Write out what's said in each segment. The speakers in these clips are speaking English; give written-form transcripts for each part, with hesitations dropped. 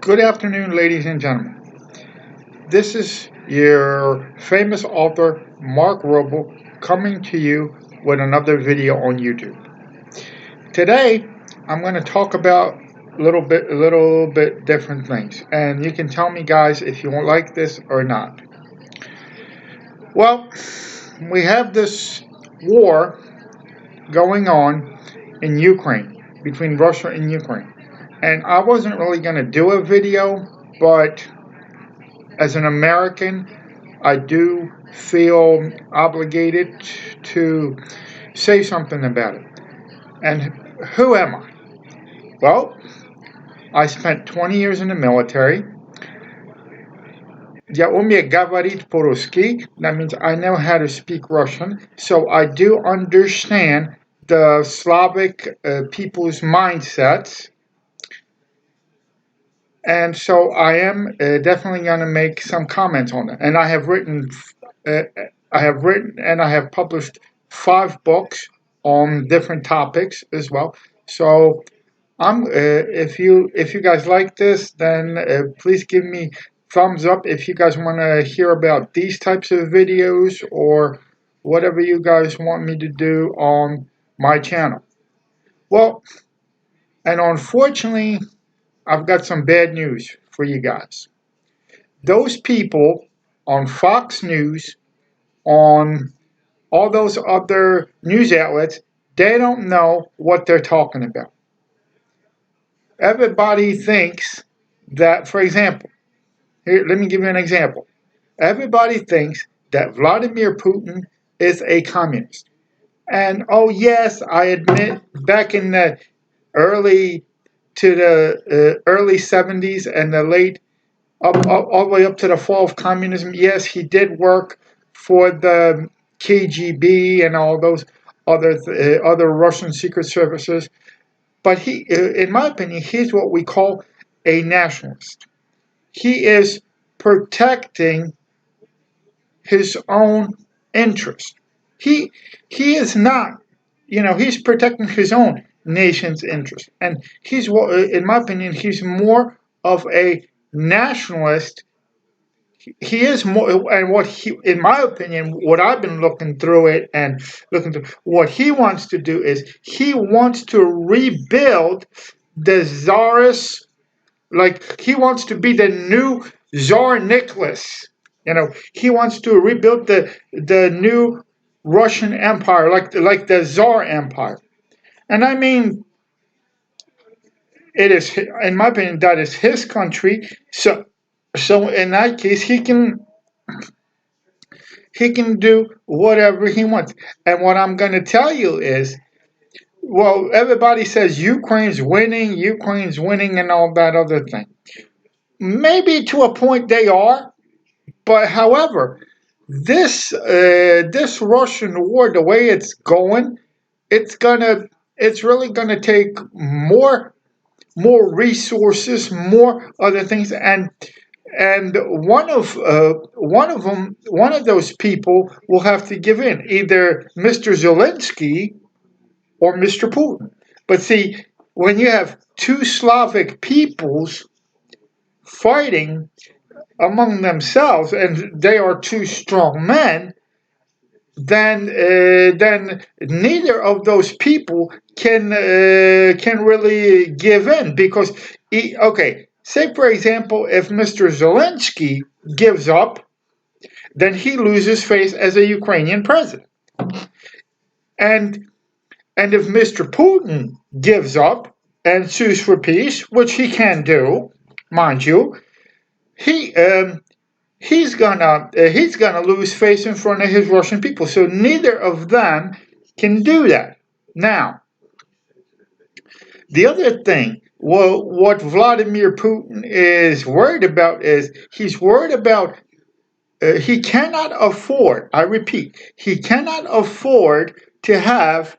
Good afternoon, ladies and gentlemen. This is your famous author, Mark Roble, coming to you with another video on YouTube. Today, I'm going to talk about a little bit different things, and you can tell me, guys, if you like this or not. Well, we have this war going on in Ukraine, between Russia and Ukraine. And I wasn't really going to do a video, but as an American, I do feel obligated to say something about it. And who am I? Well, I spent 20 years in the military. Я умею говорить по-русски. That means I know how to speak Russian. So I do understand the Slavic people's mindsets. And so I am definitely going to make some comments on it. And uh, I have published 5 books on different topics as well. So if you guys like this, then please give me thumbs up if you guys want to hear about these types of videos or whatever you guys want me to do on my channel. Well, and unfortunately, I've got some bad news for you guys. Those people on Fox News, on all those other news outlets, they don't know what they're talking about. Everybody thinks that, for example, here, let me give you an example. Everybody thinks that Vladimir Putin is a communist. And oh, yes, I admit, back in the early early 70s and the late all the way up to the fall of communism. Yes, he did work for the KGB and all those other Russian secret services. But in my opinion, he's what we call a nationalist. He is protecting his own interest. He he is not, he's protecting his own nation's interest, and in my opinion, he's more of a nationalist. He is more, and in my opinion, what I've been looking through it and looking through, what he wants to do is he wants to rebuild the czarist, like he wants to be the new Tsar Nicholas. He wants to rebuild the new Russian Empire, like the Tsar Empire. And I mean, it is, in my opinion, that is his country. So in that case, he can do whatever he wants. And what I'm going to tell you is, well, everybody says Ukraine's winning, and all that other thing. Maybe to a point they are, but however, this Russian war, the way it's going, it's really gonna take more resources, more other things, and one of those people will have to give in, either Mr. Zelensky or Mr. Putin. But see, when you have two Slavic peoples fighting among themselves, and they are two strong men, then neither of those people can really give in, because okay, say for example, if Mr. Zelensky gives up, then he loses face as a Ukrainian president, and if Mr. Putin gives up and sues for peace, which he can do, mind you, he he's gonna lose face in front of his Russian people. So neither of them can do that. Now, the other thing, well, what Vladimir Putin is worried about is he's worried about he cannot afford. I repeat, he cannot afford to have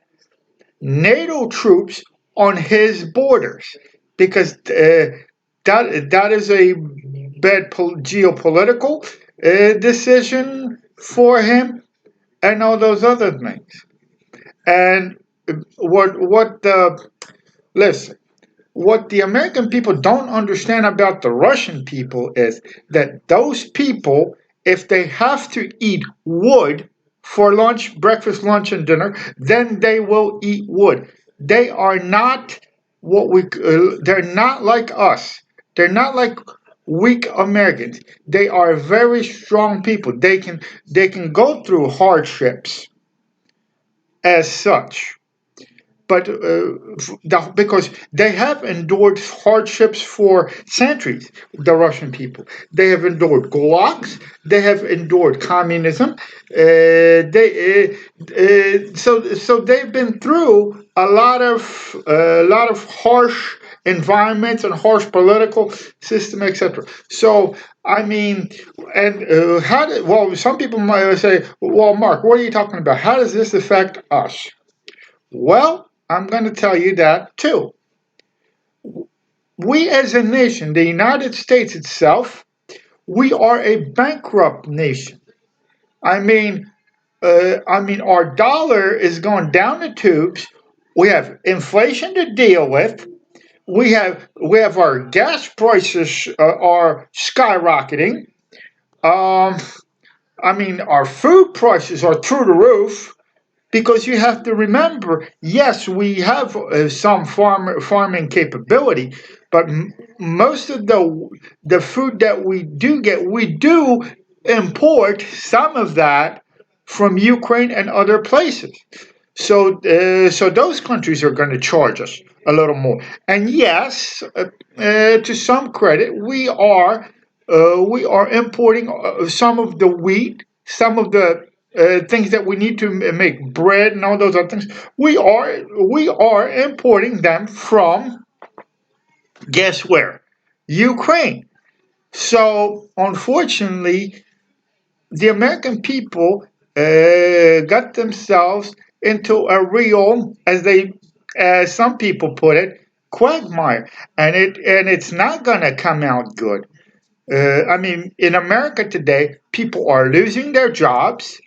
NATO troops on his borders, because that is a bad geopolitical decision for him, and all those other things. And what listen, what the American people don't understand about the Russian people is that those people, if they have to eat wood for lunch, breakfast, lunch, and dinner, then they will eat wood. They are not they're not like us. They're not like weak Americans. They are very strong people. They can go through hardships as such, but because they have endured hardships for centuries, the Russian people. They have endured gulags. They have endured communism. So they've been through a lot of harsh environments and harsh political system, etc. So I mean, and well, some people might say, well, Mark, what are you talking about? How does this affect us? Well, I'm going to tell you that too. We as a nation, the United States itself, we are a bankrupt nation. I mean, our dollar is going down the tubes. We have inflation to deal with. We have our gas prices are skyrocketing. Um, I mean, our food prices are through the roof. Because you have to remember, yes, we have some farming capability, but most of the food that we do get, we do import some of that from Ukraine and other places. So those countries are going to charge us a little more. And yes, to some credit, we are importing some of the wheat, some of the things that we need to make bread and all those other things. We are importing them from, guess where? Ukraine. So unfortunately, the American people got themselves into a real, as some people put it, quagmire, and it's not gonna come out good. I mean, in America today, people are losing their jobs.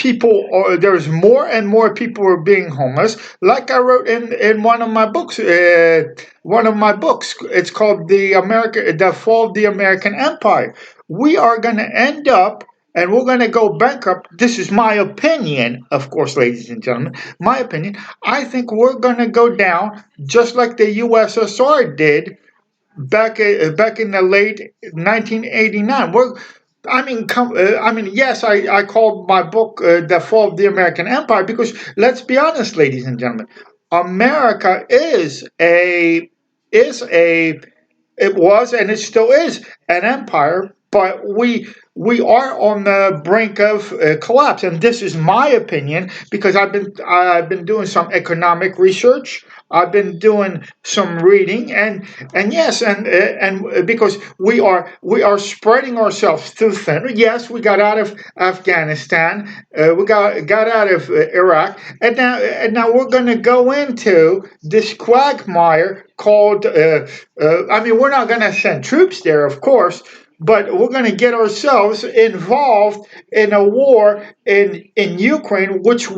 There's more and more people are being homeless. Like I wrote in one of my books, it's called the Fall of the American Empire. We are going to end up, and we're going to go bankrupt. This is my opinion, of course, ladies and gentlemen. My opinion. I think we're going to go down just like the USSR did back in the late 1989. Yes, I called my book "The Fall of the American Empire" because let's be honest, ladies and gentlemen, America is a it was and it still is an empire, but we are on the brink of collapse. And this is my opinion because I've been doing some economic research. I've been doing some reading, and yes, and because we are spreading ourselves too thin. Yes, we got out of Afghanistan, we got out of Iraq, and now we're going to go into this quagmire called. We're not going to send troops there, of course, but we're going to get ourselves involved in a war in Ukraine, which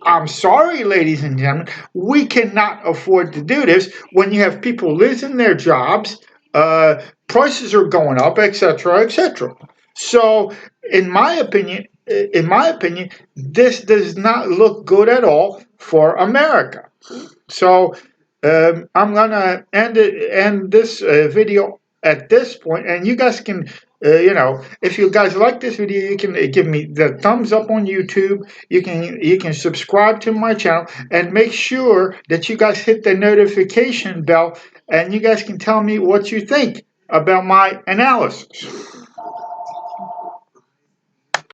I'm sorry, ladies and gentlemen, we cannot afford to do this when you have people losing their jobs, prices are going up, etc., etc. So, in my opinion, this does not look good at all for America. So I'm gonna end this video at this point, and you guys can, if you guys like this video, you can give me the thumbs up on YouTube. You can subscribe to my channel, and make sure that you guys hit the notification bell, and you guys can tell me what you think about my analysis.